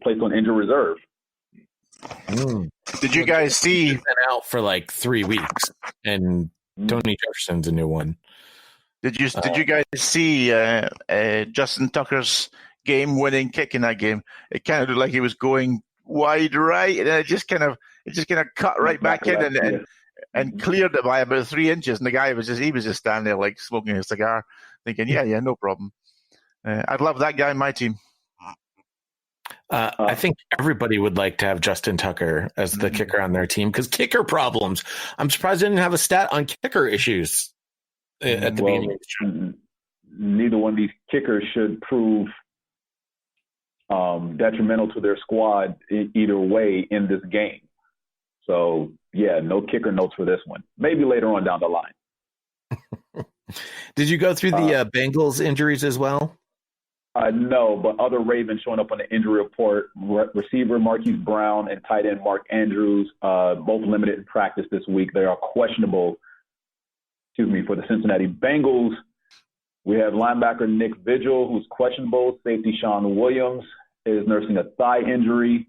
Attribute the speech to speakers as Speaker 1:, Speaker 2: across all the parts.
Speaker 1: placed on injury reserve.
Speaker 2: Did you guys see?
Speaker 3: He's been out for like 3 weeks, and Tony Jefferson's a new one.
Speaker 2: Did you guys see Justin Tucker's game-winning kick in that game? It kind of looked like he was going wide right, and it just kind of cut right back in and cleared it by about 3 inches. And the guy was just standing there like smoking a cigar, thinking, yeah, no problem. I'd love that guy in my team.
Speaker 3: I think everybody would like to have Justin Tucker as the kicker on their team because kicker problems. I'm surprised they didn't have a stat on kicker issues at the beginning of the show.
Speaker 1: Neither one of these kickers should prove detrimental to their squad either way in this game. So, yeah, no kicker notes for this one. Maybe later on down the line.
Speaker 3: Did you go through the Bengals injuries as well?
Speaker 1: No, but other Ravens showing up on the injury report. Receiver Marquise Brown and tight end Mark Andrews, both limited in practice this week. They are questionable, for the Cincinnati Bengals. We have linebacker Nick Vigil, who's questionable. Safety Sean Williams is nursing a thigh injury.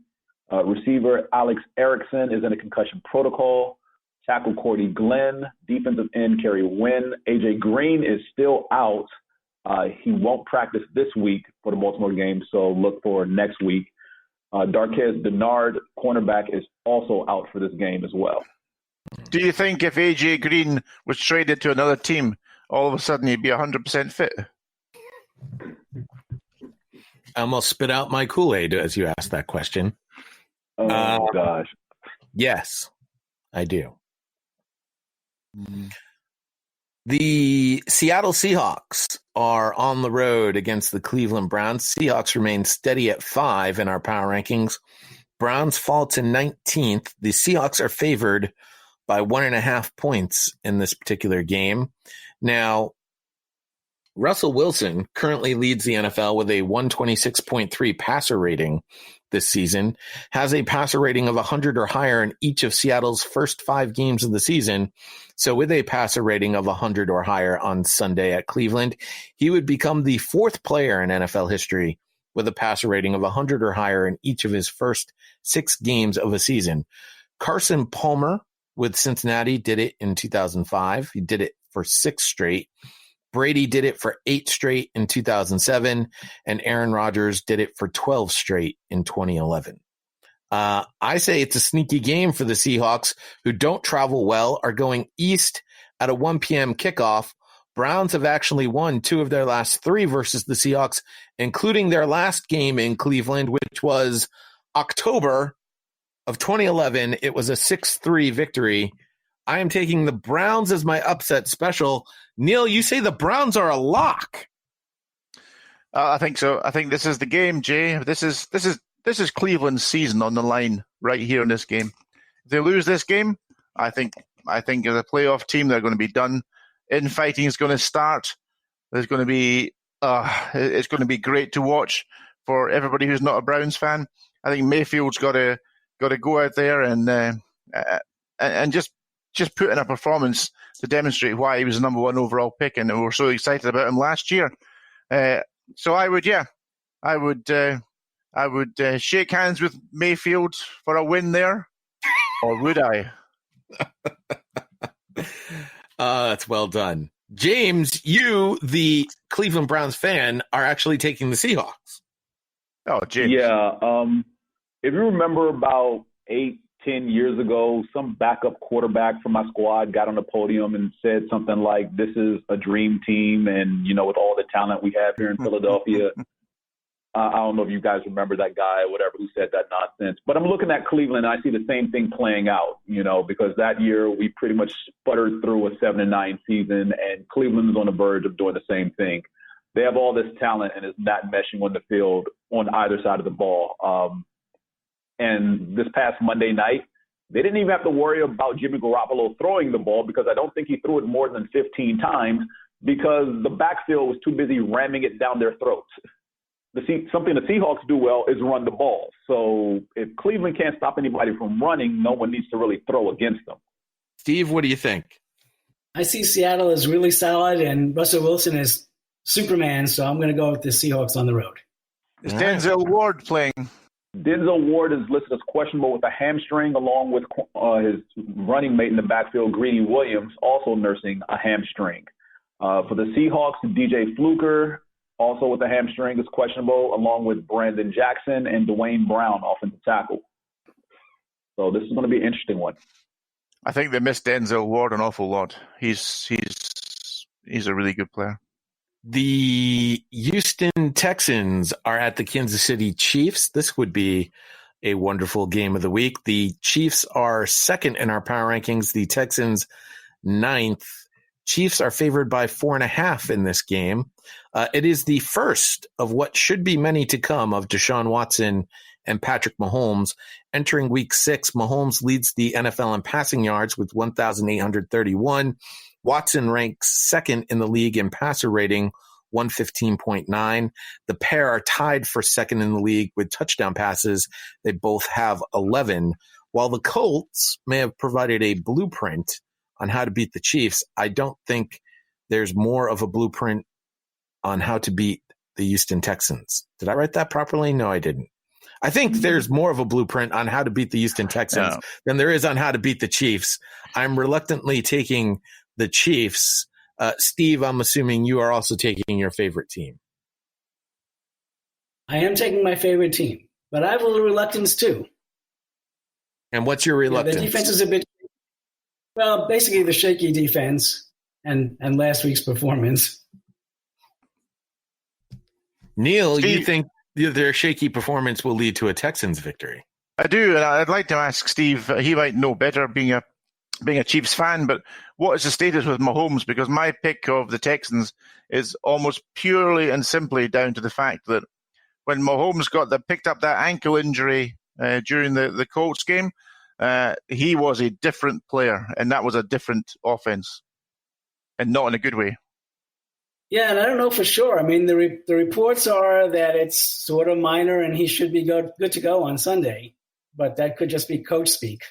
Speaker 1: Receiver Alex Erickson is in a concussion protocol. Tackle Cordy Glenn. Defensive end Kerry Wynn. A.J. Green is still out. He won't practice this week for the Baltimore game, so look for next week. Darquez Denard, cornerback, is also out for this game as well.
Speaker 2: Do you think if A.J. Green was traded to another team, all of a sudden he'd be 100% fit?
Speaker 3: I almost spit out my Kool-Aid as you asked that question.
Speaker 1: Oh, gosh.
Speaker 3: Yes, I do. The Seattle Seahawks are on the road against the Cleveland Browns. Seahawks remain steady at 5 in our power rankings. Browns fall to 19th. The Seahawks are favored by 1.5 points in this particular game. Now, Russell Wilson currently leads the NFL with a 126.3 passer rating this season, has a passer rating of 100 or higher in each of Seattle's first 5 games of the season. So with a passer rating of 100 or higher on Sunday at Cleveland, he would become the 4th player in NFL history with a passer rating of 100 or higher in each of his first 6 games of a season. Carson Palmer with Cincinnati did it in 2005. He did it for 6 straight. Brady did it for 8 straight in 2007, and Aaron Rodgers did it for 12 straight in 2011. I say it's a sneaky game for the Seahawks, who don't travel well, are going east at a 1 p.m. kickoff. Browns have actually won 2 of their last 3 versus the Seahawks, including their last game in Cleveland, which was October of 2011. It was a 6-3 victory. I am taking the Browns as my upset special. Neil, you say the Browns are a lock.
Speaker 2: I think so. I think this is the game, Jay. This is Cleveland's season on the line right here in this game. If they lose this game, I think as a playoff team, they're going to be done. Infighting is going to start. There's going to be it's going to be great to watch for everybody who's not a Browns fan. I think Mayfield's got to go out there and just put in a performance to demonstrate why he was the number 1 overall pick, and we were so excited about him last year. So I would shake hands with Mayfield for a win there, or would I?
Speaker 3: That's well done. James, you, the Cleveland Browns fan, are actually taking the Seahawks.
Speaker 2: Oh, James.
Speaker 1: Yeah. If you remember about 8-10 years ago, some backup quarterback from my squad got on the podium and said something like, "This is a dream team, and, with all the talent we have here in Philadelphia." I don't know if you guys remember that guy or whatever who said that nonsense. But I'm looking at Cleveland, and I see the same thing playing out, because that year we pretty much sputtered through a 7-9 season, and Cleveland is on the verge of doing the same thing. They have all this talent, and it's not meshing on the field on either side of the ball. And this past Monday night, they didn't even have to worry about Jimmy Garoppolo throwing the ball, because I don't think he threw it more than 15 times because the backfield was too busy ramming it down their throats. Something the Seahawks do well is run the ball. So if Cleveland can't stop anybody from running, no one needs to really throw against them.
Speaker 3: Steve, what do you think?
Speaker 4: I see Seattle as really solid, and Russell Wilson is Superman, so I'm going to go with the Seahawks on the road.
Speaker 2: Is Denzel Ward playing?
Speaker 1: Denzel Ward is listed as questionable with a hamstring, along with his running mate in the backfield, Greedy Williams, also nursing a hamstring. For the Seahawks, DJ Fluker, also with a hamstring, is questionable, along with Brandon Jackson and Dwayne Brown, offensive tackle. So this is going to be an interesting one.
Speaker 2: I think they missed Denzel Ward an awful lot. He's a really good player.
Speaker 3: The Houston Texans are at the Kansas City Chiefs. This would be a wonderful game of the week. The Chiefs are second in our power rankings. The Texans ninth. Chiefs are favored by 4.5 in this game. It is the first of what should be many to come of Deshaun Watson and Patrick Mahomes. Entering week 6, Mahomes leads the NFL in passing yards with 1,831. Watson ranks second in the league in passer rating, 115.9. The pair are tied for second in the league with touchdown passes. They both have 11. While the Colts may have provided a blueprint on how to beat the Chiefs, I don't think there's more of a blueprint on how to beat the Houston Texans. Did I write that properly? No, I didn't. I think there's more of a blueprint on how to beat the Houston Texans than there is on how to beat the Chiefs. I'm reluctantly taking the Chiefs. Steve, I'm assuming you are also taking your favorite team.
Speaker 4: I am taking my favorite team, but I have a little reluctance too.
Speaker 3: And what's your reluctance?
Speaker 4: The defense is a bit, well, basically the shaky defense and last week's performance.
Speaker 3: Neil, Steve, you think their shaky performance will lead to a Texans victory?
Speaker 2: I do, and I'd like to ask Steve. He might know better, being a Chiefs fan, but what is the status with Mahomes? Because my pick of the Texans is almost purely and simply down to the fact that when Mahomes picked up that ankle injury during the Colts game, he was a different player, and that was a different offense, and not in a good way.
Speaker 4: Yeah, and I don't know for sure. I mean, the reports are that it's sort of minor, and he should be good to go on Sunday, but that could just be coach speak.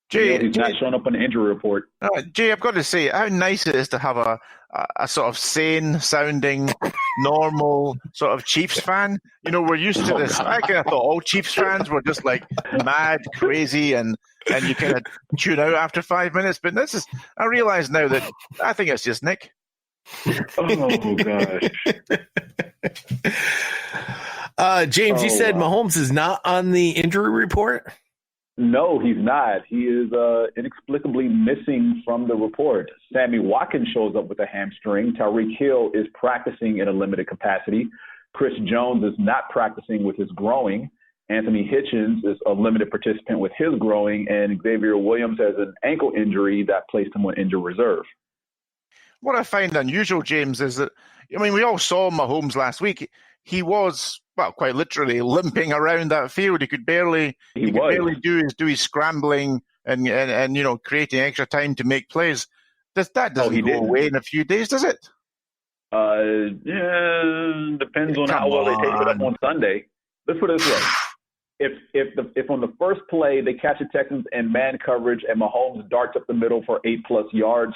Speaker 1: Jay, he's not showing up on the injury report.
Speaker 2: Jay, I've got to say, how nice it is to have a sort of sane-sounding, normal sort of Chiefs fan. You know, we're used to this. I kind of thought all Chiefs fans were just like mad, crazy, and you kind of tune out after 5 minutes. But I realize now that I think it's just Nick.
Speaker 1: Oh, gosh.
Speaker 3: James, you said Mahomes is not on the injury report?
Speaker 1: No, he's not. He is inexplicably missing from the report. Sammy Watkins shows up with a hamstring. Tyreek Hill is practicing in a limited capacity. Chris Jones is not practicing with his groin. Anthony Hitchens is a limited participant with his groin. And Xavier Williams has an ankle injury that placed him on injured reserve.
Speaker 2: What I find unusual, James, is that, I mean, we all saw Mahomes last week. He was, well, quite literally limping around that field. He could barely do his scrambling and you know, creating extra time to make plays. That doesn't go away in a few days, does it?
Speaker 1: Yeah, depends on how well they take it up on Sunday. Let's put it this way: if on the first play they catch the Texans in man coverage and Mahomes darts up the middle for 8+ yards,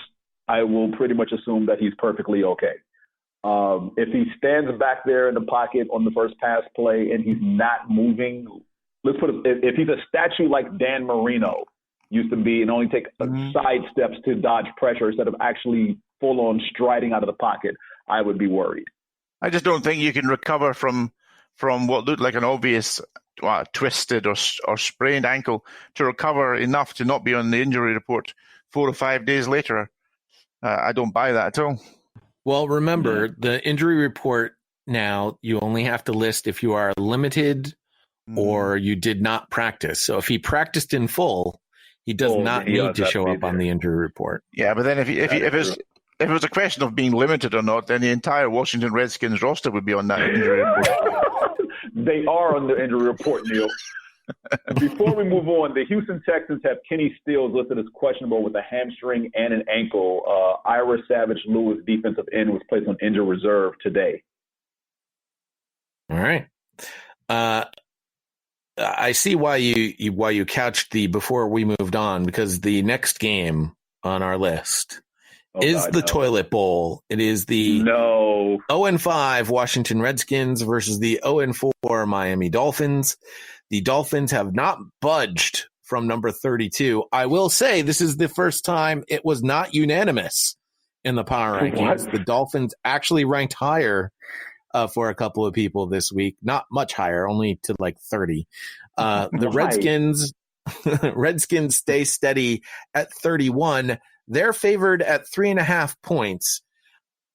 Speaker 1: I will pretty much assume that he's perfectly okay. If he stands back there in the pocket on the first pass play and he's not moving, if he's a statue like Dan Marino used to be and only take side steps to dodge pressure instead of actually full-on striding out of the pocket, I would be worried.
Speaker 2: I just don't think you can recover from what looked like an obvious twisted or sprained ankle to recover enough to not be on the injury report 4 or 5 days later. I don't buy that at all.
Speaker 3: Well, remember, the injury report now, you only have to list if you are limited or you did not practice. So if he practiced in full, he does not need to show up on the injury report.
Speaker 2: Yeah, but then if it was a question of being limited or not, then the entire Washington Redskins roster would be on that injury report.
Speaker 1: They are on the injury report, Neil. Before we move on, the Houston Texans have Kenny Stills listed as questionable with a hamstring and an ankle. Ira Savage Lewis, defensive end, was placed on injured reserve today.
Speaker 3: All right. I see why you couched the before we moved on, because the next game on our list is the toilet bowl. It is the 0-5 Washington Redskins versus the 0-4 Miami Dolphins. The Dolphins have not budged from number 32. I will say this is the first time it was not unanimous in the power rankings. The Dolphins actually ranked higher for a couple of people this week. Not much higher, only to like 30. The Redskins stay steady at 31. They're favored at 3.5 points.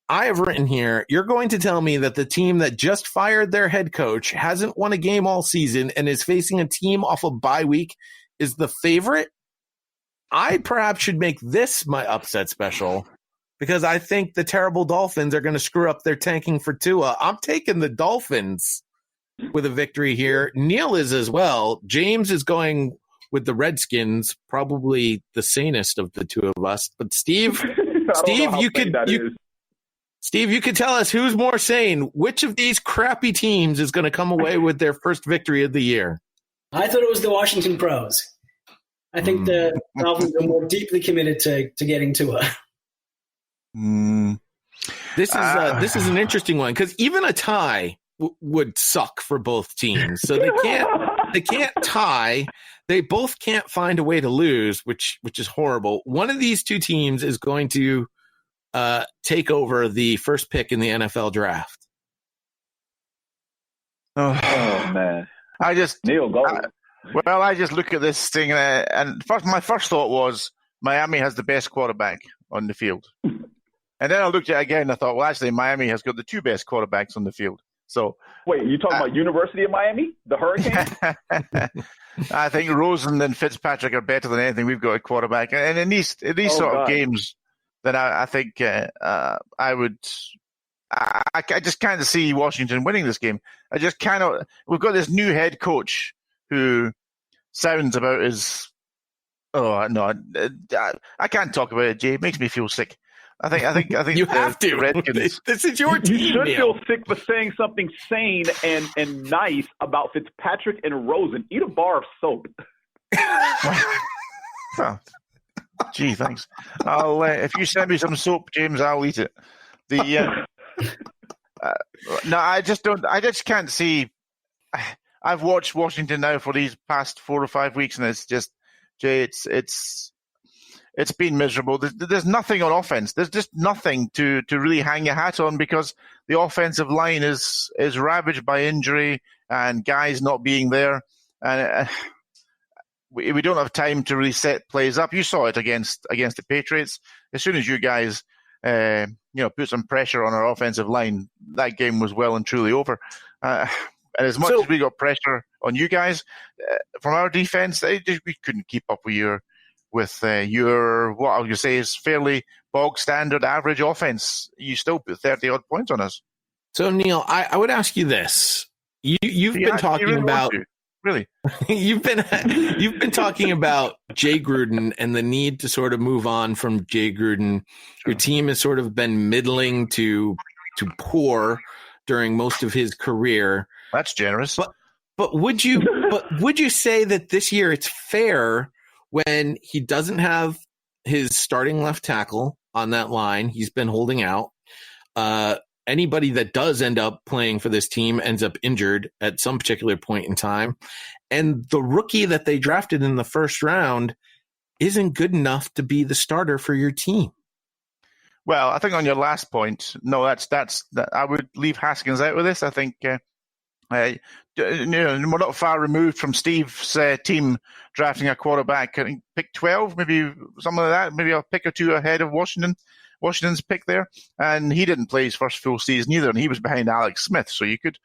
Speaker 3: I have written here, you're going to tell me that the team that just fired their head coach, hasn't won a game all season, and is facing a team off a bye week is the favorite? I perhaps should make this my upset special because I think the terrible Dolphins are going to screw up their tanking for Tua. I'm taking the Dolphins with a victory here. Neil is as well. James is going with the Redskins, probably the sanest of the two of us. But Steve, you could tell us who's more sane. Which of these crappy teams is going to come away with their first victory of the year?
Speaker 4: I thought it was the Washington Pros. I think the Dolphins are more deeply committed to getting Tua.
Speaker 3: This is an interesting one because even a tie would suck for both teams. So they can't tie. They both can't find a way to lose, which is horrible. One of these two teams is going to take over the first pick in the NFL draft.
Speaker 1: Oh man! Neil, go.
Speaker 2: I just look at this thing, and my first thought was Miami has the best quarterback on the field. And then I looked at it again and I thought, well, actually, Miami has got the two best quarterbacks on the field. So
Speaker 1: wait, you talking about University of Miami, the Hurricanes?
Speaker 2: I think Rosen and Fitzpatrick are better than anything we've got at quarterback. And in these sort of games, that I think I just can't see Washington winning this game. I just cannot. We've got this new head coach who sounds about as. Oh no, I can't talk about it, Jay. It makes me feel sick. I think
Speaker 3: you have to.
Speaker 2: Redskins.
Speaker 3: This is your team.
Speaker 1: You should feel sick for saying something sane and nice about Fitzpatrick and Rosen. Eat a bar of soap.
Speaker 2: Oh, gee, thanks. I'll if you send me some soap, James, I'll eat it. No, I just can't see. I've watched Washington now for these past 4 or 5 weeks, and it's just, Jay, it's been miserable. There's nothing on offense. There's just nothing to really hang your hat on because the offensive line is ravaged by injury and guys not being there. And we don't have time to really set plays up. You saw it against the Patriots. As soon as you guys put some pressure on our offensive line, that game was well and truly over. And as much as we got pressure on you guys from our defense, we couldn't keep up with your what I would say is fairly bog standard average offense. You still put 30 odd points on us.
Speaker 3: So Neil, I would ask you this: you've been talking about.
Speaker 2: Really?
Speaker 3: You've been talking about Jay Gruden and the need to sort of move on from Jay Gruden. Your team has sort of been middling to poor during most of his career.
Speaker 2: That's generous.
Speaker 3: But would you say that this year it's fair when he doesn't have his starting left tackle on that line? He's been holding out. Anybody that does end up playing for this team ends up injured at some particular point in time. And the rookie that they drafted in the first round isn't good enough to be the starter for your team.
Speaker 2: Well, I think on your last point, no, that's I would leave Haskins out with this. I think we're not far removed from Steve's team drafting a quarterback. I think pick 12, maybe something like that. Maybe a pick or two ahead of Washington's pick there, and he didn't play his first full season either, and he was behind Alex Smith. So you could,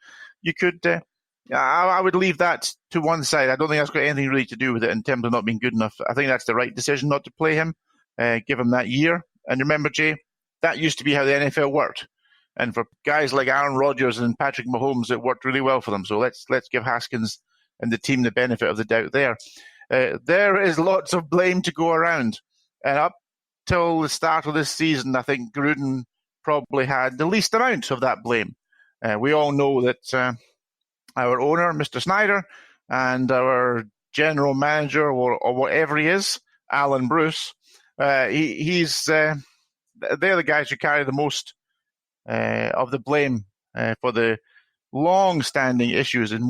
Speaker 2: I would leave that to one side. I don't think that's got anything really to do with it in terms of not being good enough. I think that's the right decision not to play him, give him that year. And remember, Jay, that used to be how the NFL worked. And for guys like Aaron Rodgers and Patrick Mahomes, it worked really well for them. So let's give Haskins and the team the benefit of the doubt there. There is lots of blame to go around, and up till the start of this season, I think Gruden probably had the least amount of that blame. We all know that our owner, Mr. Snyder, and our general manager, or whatever he is, Alan Bruce, he's they're the guys who carry the most of the blame for the long-standing issues in